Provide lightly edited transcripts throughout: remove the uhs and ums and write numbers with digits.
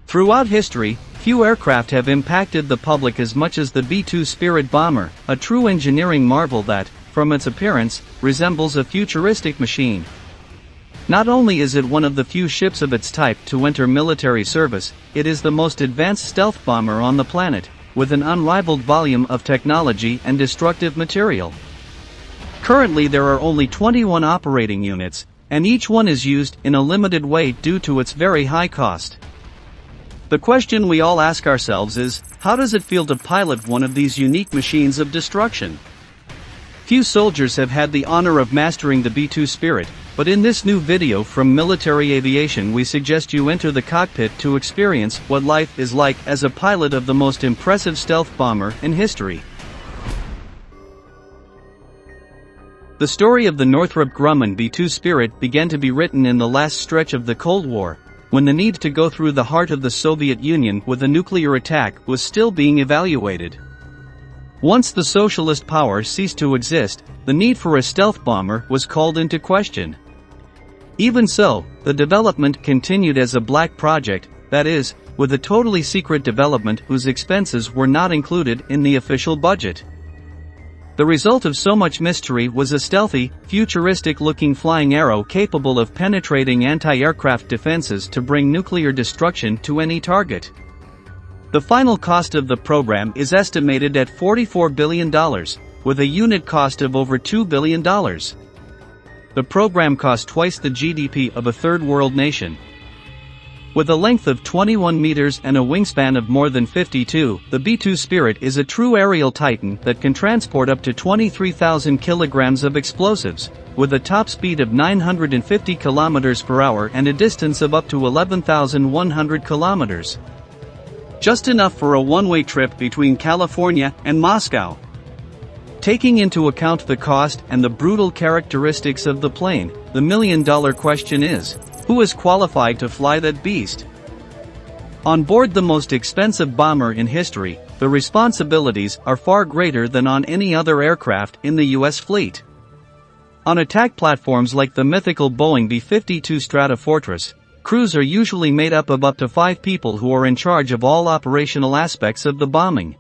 Throughout history, few aircraft have impacted the public as much as the B-2 Spirit bomber, a true engineering marvel that, from its appearance, resembles a futuristic machine. Not only is it one of the few ships of its type to enter military service, it is the most advanced stealth bomber on the planet, with an unrivaled volume of technology and destructive material. Currently there are only 21 operating units, and each one is used in a limited way due to its very high cost. The question we all ask ourselves is, how does it feel to pilot one of these unique machines of destruction? Few soldiers have had the honor of mastering the B-2 Spirit, but in this new video from Military Aviation we suggest you enter the cockpit to experience what life is like as a pilot of the most impressive stealth bomber in history. The story of the Northrop Grumman B-2 Spirit began to be written in the last stretch of the Cold War, when the need to go through the heart of the Soviet Union with a nuclear attack was still being evaluated. Once the socialist power ceased to exist, the need for a stealth bomber was called into question. Even so, the development continued as a black project, that is, with a totally secret development whose expenses were not included in the official budget. The result of so much mystery was a stealthy, futuristic-looking flying arrow capable of penetrating anti-aircraft defenses to bring nuclear destruction to any target. The final cost of the program is estimated at $44 billion, with a unit cost of over $2 billion. The program cost twice the GDP of a third-world nation. With a length of 21 meters and a wingspan of more than 52, the B-2 Spirit is a true aerial titan that can transport up to 23,000 kilograms of explosives, with a top speed of 950 kilometers per hour and a distance of up to 11,100 kilometers. Just enough for a one-way trip between California and Moscow. Taking into account the cost and the brutal characteristics of the plane, the million-dollar question is, who is qualified to fly that beast? On board the most expensive bomber in history, the responsibilities are far greater than on any other aircraft in the U.S. fleet. On attack platforms like the mythical Boeing B-52 Stratofortress, crews are usually made up of 5 people who are in charge of all operational aspects of the bombing.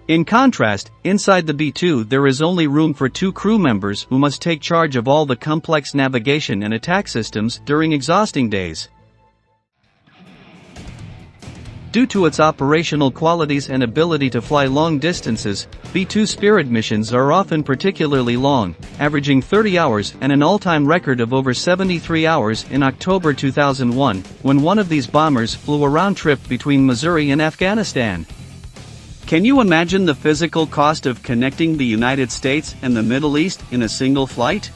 In contrast, inside the B-2 there is only room for 2 crew members who must take charge of all the complex navigation and attack systems during exhausting days. Due to its operational qualities and ability to fly long distances, B-2 Spirit missions are often particularly long, averaging 30 hours and an all-time record of over 73 hours in October 2001, when one of these bombers flew a round trip between Missouri and Afghanistan. Can you imagine the physical cost of connecting the United States and the Middle East in a single flight?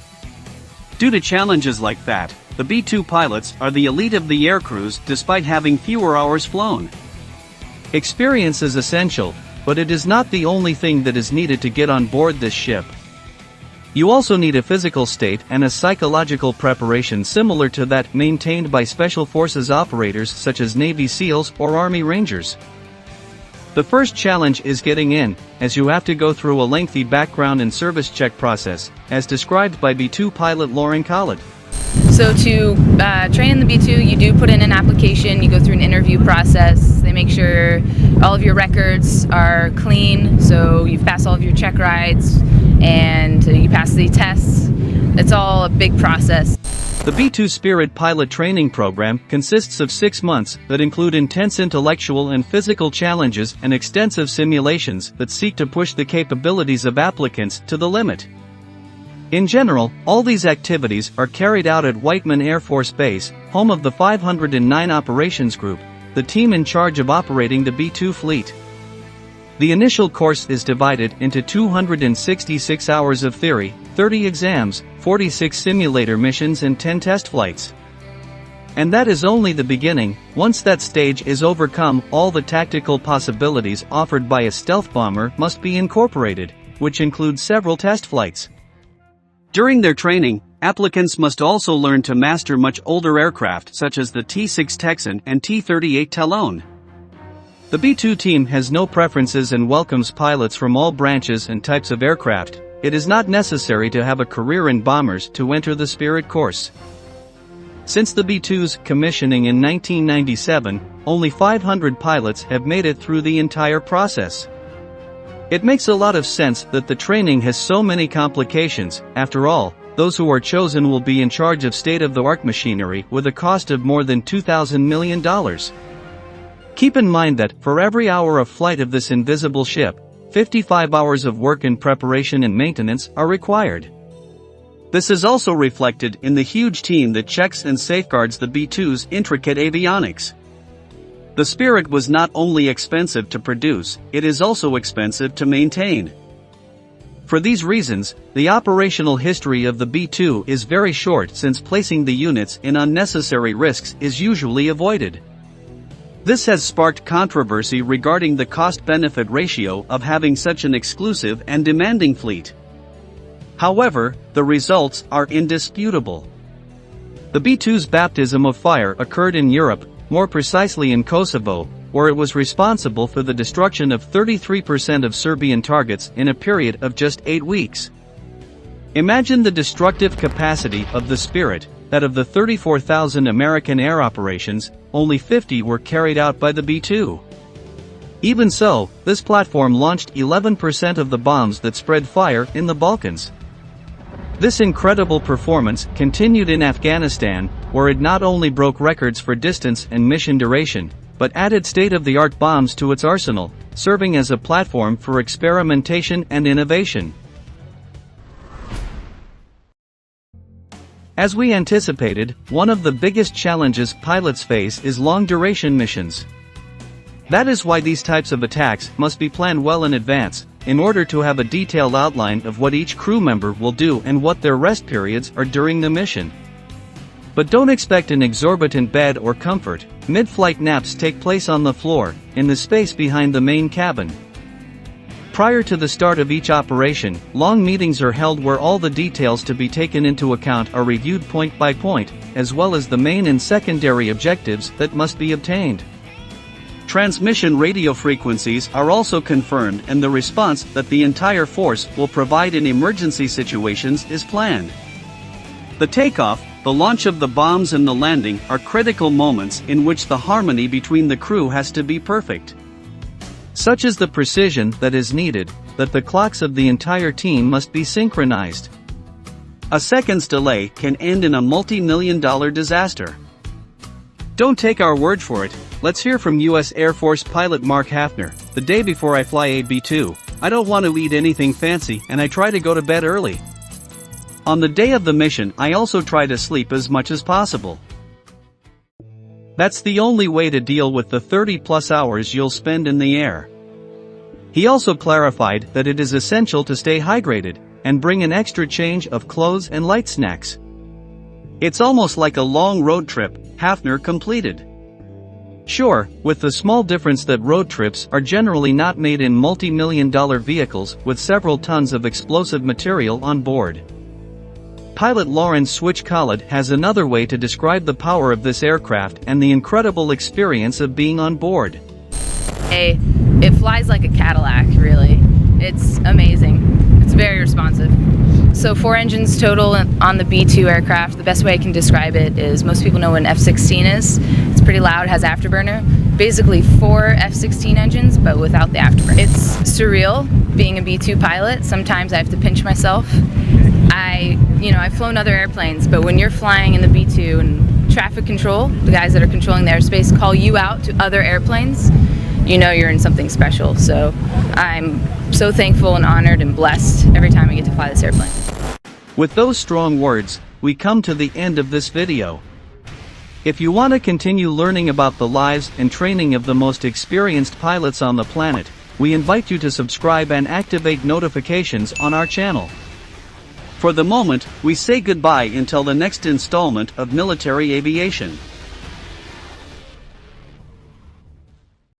Due to challenges like that, the B-2 pilots are the elite of the aircrews despite having fewer hours flown. Experience is essential, but it is not the only thing that is needed to get on board this ship. You also need a physical state and a psychological preparation similar to that maintained by Special Forces operators such as Navy SEALs or Army Rangers. The first challenge is getting in, as you have to go through a lengthy background and service check process, as described by B-2 pilot Lauren Collett. So to train in the B-2, you do put in an application, you go through an interview process, they make sure all of your records are clean, so you've passed all of your check rides, and you pass the tests. It's all a big process. The B-2 Spirit pilot training program consists of 6 months that include intense intellectual and physical challenges and extensive simulations that seek to push the capabilities of applicants to the limit. In general, all these activities are carried out at Whiteman Air Force Base, home of the 509 Operations Group, the team in charge of operating the B-2 fleet. The initial course is divided into 266 hours of theory, 30 exams, 46 simulator missions and 10 test flights. And that is only the beginning. Once that stage is overcome, all the tactical possibilities offered by a stealth bomber must be incorporated, which includes several test flights. During their training, applicants must also learn to master much older aircraft such as the T-6 Texan and T-38 Talon. The B-2 team has no preferences and welcomes pilots from all branches and types of aircraft. It is not necessary to have a career in bombers to enter the Spirit course. Since the B-2's commissioning in 1997, only 500 pilots have made it through the entire process. It makes a lot of sense that the training has so many complications. After all, those who are chosen will be in charge of state-of-the-art machinery with a cost of more than $2,000 million. Keep in mind that, for every hour of flight of this invisible ship, 55 hours of work in preparation and maintenance are required. This is also reflected in the huge team that checks and safeguards the B-2's intricate avionics. The Spirit was not only expensive to produce, it is also expensive to maintain. For these reasons, the operational history of the B-2 is very short, since placing the units in unnecessary risks is usually avoided. This has sparked controversy regarding the cost-benefit ratio of having such an exclusive and demanding fleet. However, the results are indisputable. The B-2's baptism of fire occurred in Europe, more precisely in Kosovo, where it was responsible for the destruction of 33% of Serbian targets in a period of just 8 weeks. Imagine the destructive capacity of the Spirit, that of the 34,000 American air operations, only 50 were carried out by the B-2. Even so, this platform launched 11% of the bombs that spread fire in the Balkans. This incredible performance continued in Afghanistan, where it not only broke records for distance and mission duration, but added state-of-the-art bombs to its arsenal, serving as a platform for experimentation and innovation. As we anticipated, one of the biggest challenges pilots face is long-duration missions. That is why these types of attacks must be planned well in advance, in order to have a detailed outline of what each crew member will do and what their rest periods are during the mission. But don't expect an exorbitant bed or comfort. Mid-flight naps take place on the floor, in the space behind the main cabin. Prior to the start of each operation, long meetings are held where all the details to be taken into account are reviewed point by point, as well as the main and secondary objectives that must be obtained. Transmission radio frequencies are also confirmed, and the response that the entire force will provide in emergency situations is planned. The takeoff, the launch of the bombs and the landing are critical moments in which the harmony between the crew has to be perfect. Such is the precision that is needed, that the clocks of the entire team must be synchronized. A second's delay can end in a multi-million-dollar disaster. Don't take our word for it. Let's hear from U.S. Air Force pilot Mark Hafner. The day before I fly a B-2, I don't want to eat anything fancy and I try to go to bed early. On the day of the mission, I also try to sleep as much as possible. That's the only way to deal with the 30-plus hours you'll spend in the air. He also clarified that it is essential to stay hydrated, and bring an extra change of clothes and light snacks. It's almost like a long road trip, Hafner completed. Sure, with the small difference that road trips are generally not made in multi-million-dollar vehicles with several tons of explosive material on board. Pilot Lauren Switch-Khalid has another way to describe the power of this aircraft and the incredible experience of being on board. It flies like a Cadillac, really. It's amazing. It's very responsive. So 4 engines total on the B-2 aircraft. The best way I can describe it is, most people know what an F-16 is. It's pretty loud, has afterburner. Basically 4 F-16 engines, but without the afterburner. It's surreal being a B-2 pilot. Sometimes I have to pinch myself. I've flown other airplanes, but when you're flying in the B-2 and traffic control, the guys that are controlling the airspace call you out to other airplanes, you know you're in something special. So I'm so thankful and honored and blessed every time I get to fly this airplane. With those strong words, we come to the end of this video. If you want to continue learning about the lives and training of the most experienced pilots on the planet, we invite you to subscribe and activate notifications on our channel. For the moment, we say goodbye until the next installment of Military Aviation.